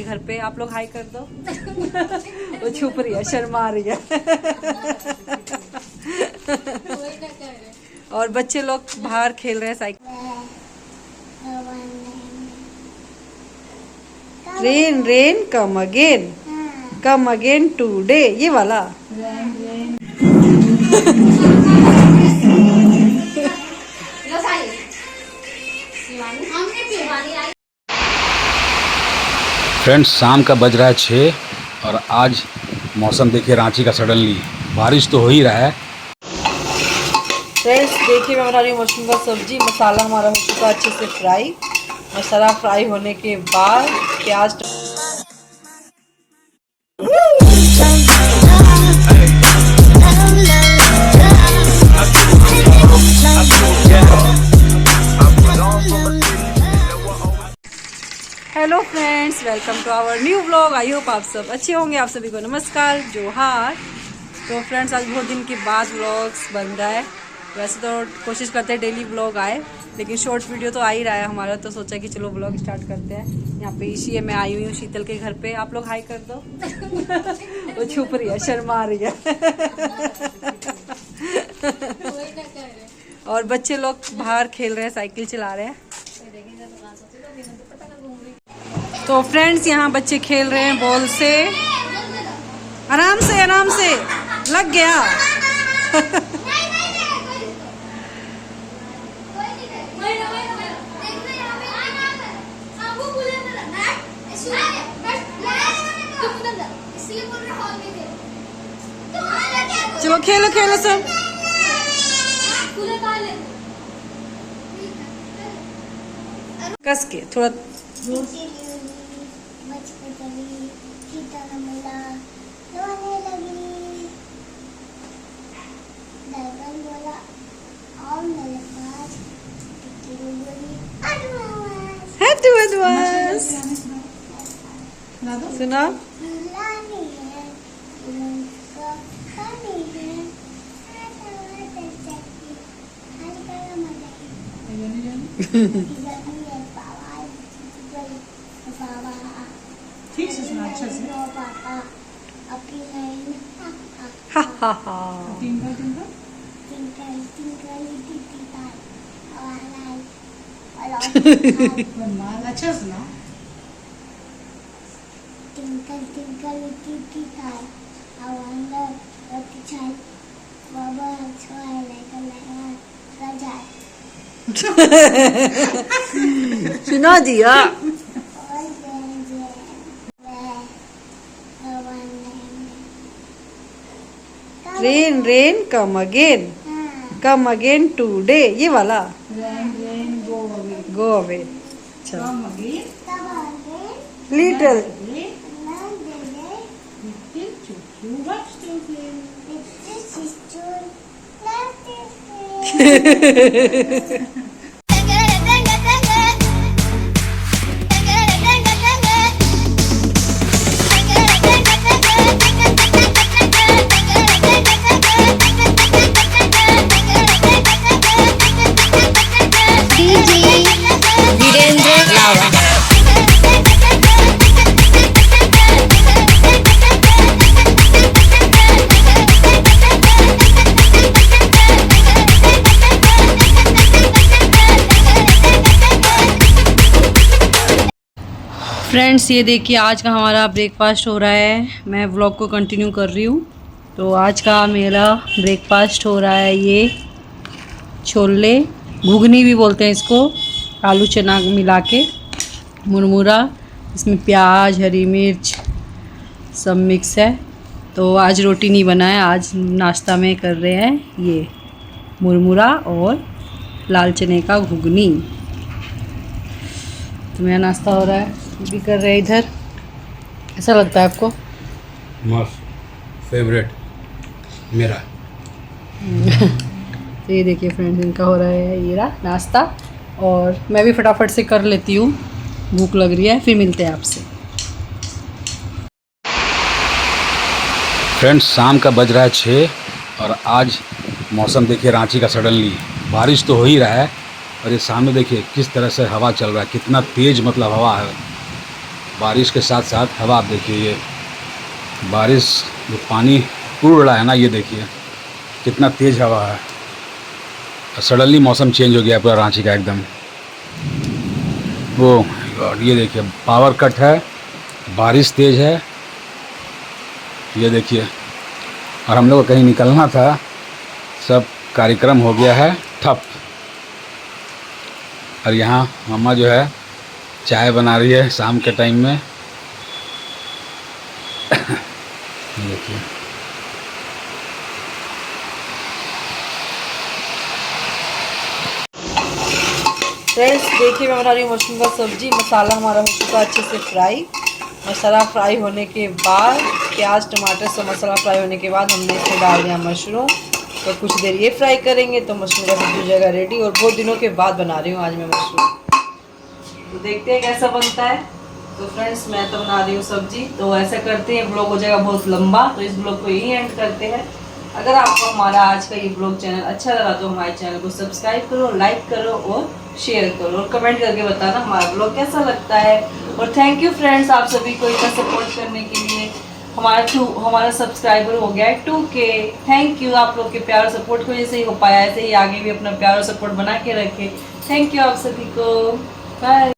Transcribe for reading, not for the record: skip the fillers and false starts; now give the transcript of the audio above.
घर पे। आप लोग हाई कर दो। वो छुप रही है, शर्मा रही है। और बच्चे लोग बाहर खेल रहे हैं cycle. Rain rain come again today, ये वाला। फ्रेंड्स, शाम का बज रहा है 6 और आज मौसम देखिए रांची का सडनली बारिश तो हो ही रहा है। फ्रेंड्स देखिए, मैं बना रही हूँ मशरूम का सब्जी। मसाला हमारा हो चुका अच्छे से फ्राई। मसाला फ्राई होने के बाद प्याज hello friends, welcome to our new vlog. I hope आप सब अच्छे होंगे। आप सभी को नमस्कार, जोहार। तो फ्रेंड्स, आज बहुत दिन के बाद व्लॉग्स बन रहा है। वैसे तो कोशिश करते हैं डेली व्लॉग आए, लेकिन शॉर्ट वीडियो तो आ ही रहा है हमारा। तो सोचा कि चलो व्लॉग स्टार्ट करते हैं। यहाँ पे इसी मैं आई हुई हूँ शीतल के घर पे। आप लोग हाई कर दो। वो छुप रही है, शर्मा रही है। और बच्चे लोग बाहर खेल रहे हैं, साइकिल चला रहे हैं। तो फ्रेंड्स, यहाँ बच्चे खेल रहे हैं बॉल से। आराम से लग गया। चलो खेलो सब। कस के थोड़ा। सुना ठीक से सुना, अच्छा से। हा हा हा। अच्छा सुना। Twinkle, twinkle, little star, I wonder what the child, Baba, try like a raja. सुना दिया। Rain rain come again today, ये वाला। Rain, go गो away. अवे। चलो Come again. Little. Little choo-choo, what's doing? Friends, ये देखिए आज का हमारा ब्रेकफास्ट हो रहा है। मैं व्लॉग को कंटिन्यू कर रही हूँ। तो आज का मेरा ब्रेकफास्ट हो रहा है ये छोले, घुगनी भी बोलते हैं इसको, आलू चना मिला के, मुरमुरा। इसमें प्याज, हरी मिर्च सब मिक्स है। तो आज रोटी नहीं बना है, आज नाश्ता में कर रहे हैं ये मुरमुरा और लाल चने का घुगनी। तो मेरा नाश्ता हो रहा है, भी कर रहे हैं इधर। कैसा लगता है आपको? मस्त, फेवरेट मेरा। तो ये देखिए फ्रेंड्स, इनका हो रहा है ये रहा नाश्ता। और मैं भी फटाफट से कर लेती हूँ, भूख लग रही है। फिर मिलते हैं आपसे। फ्रेंड्स, शाम का बज रहा है 6 और आज मौसम देखिए रांची का सडनली बारिश तो हो ही रहा है। और ये सामने देखिए किस तरह से हवा चल रहा है, कितना तेज़ मतलब हवा है। बारिश के साथ साथ हवा आप देखिए, ये बारिश जो पानी उड़ रहा है ना, ये देखिए कितना तेज़ हवा है। सडनली मौसम चेंज हो गया पूरा रांची का एकदम। वो गॉड, ये देखिए पावर कट है, बारिश तेज़ है, ये देखिए। और हम लोग को कहीं निकलना था, सब कार्यक्रम हो गया है ठप। और यहाँ मम्मा जो है चाय बना रही है शाम के टाइम में। देखिए फ्रेंड्स, देखिए मैं बना रही हूँ मशरूम का सब्जी। मसाला हमारा हो चुका अच्छे से फ्राई। मसाला फ्राई होने के बाद, प्याज टमाटर से मसाला फ्राई होने के बाद हमने इसमें डाल दिया मशरूम। तो कुछ देर ये फ्राई करेंगे तो मशरूम का सब्जी हो जाएगा रेडी। और बहुत दिनों के बाद बना रही हूँ आज मैं मशरूम, तो देखते हैं कैसा बनता है। तो फ्रेंड्स, मैं तो बना रही हूँ सब्जी। तो ऐसा करते हैं, ब्लॉग हो जाएगा बहुत लंबा, तो इस ब्लॉग को यही एंड करते हैं। अगर आपको हमारा आज का ये ब्लॉग चैनल अच्छा लगा तो हमारे चैनल को सब्सक्राइब करो, लाइक करो और शेयर करो, और कमेंट करके बताना हमारा ब्लॉग कैसा लगता है। और थैंक यू फ्रेंड्स, आप सभी को इतना सपोर्ट करने के लिए। हमारा सब्सक्राइबर हो गया है 2K। थैंक यू, आप लोग के प्यार और सपोर्ट को जैसे ही हो पाया, ऐसे ही आगे भी अपना प्यार और सपोर्ट बना के रखें। थैंक यू आप सभी को, बाय।